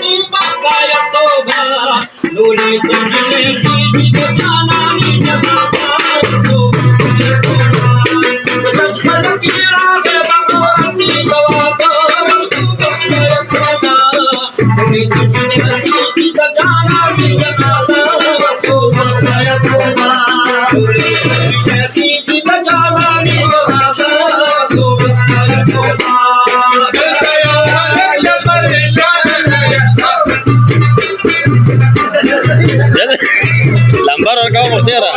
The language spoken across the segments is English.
तू बघताय तोबा डोळे तुझे जीवित जाणारी जगाचा तू बघताय तोबा झलकी रागे भगवती गवात तू बघताय तोबा डोळे तुझे जीवित जाणारी जगाचा तू बघताय तोबा डोळे तुझे जीवित जाणारी जगाचा तू बघताय तोबा Lambar orang kau mesti ada.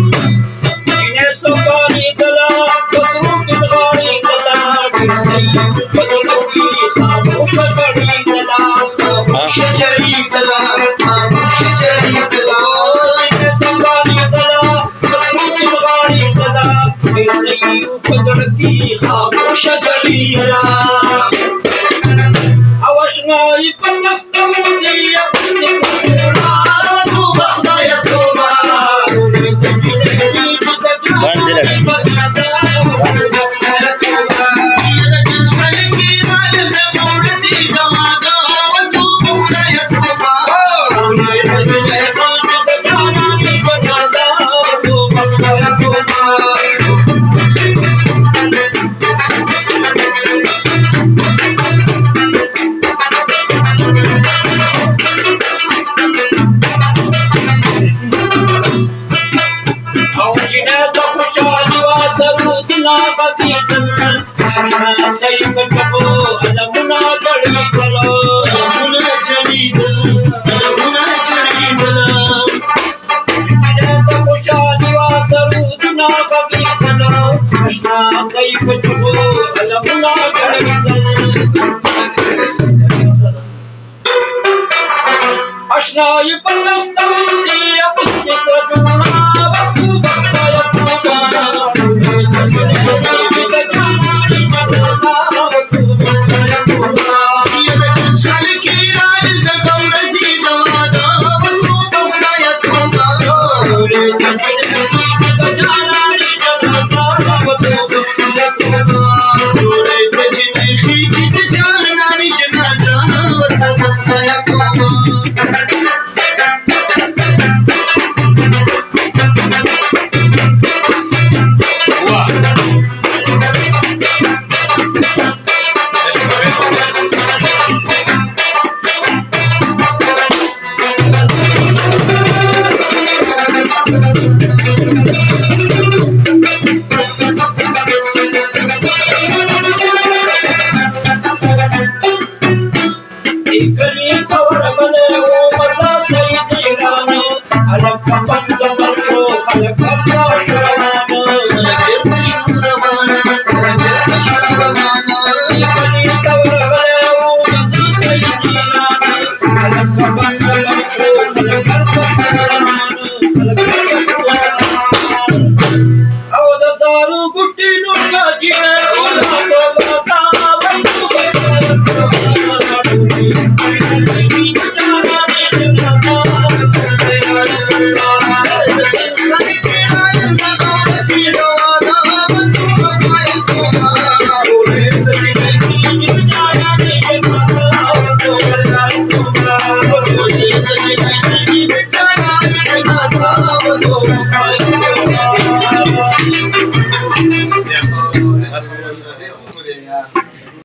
Ini sekali telah kesukin kali telah disayang berbagi kamu sekali telah شجري دلا شجري دلا ini sekali telah kesukin kali telah disayang berbagi kamu شجري دلا awas ngai petas kamu dia pasti sempurna تو بخدايا توبة Ashnayi pandastandi apni sajuna tu bhakta Yeah.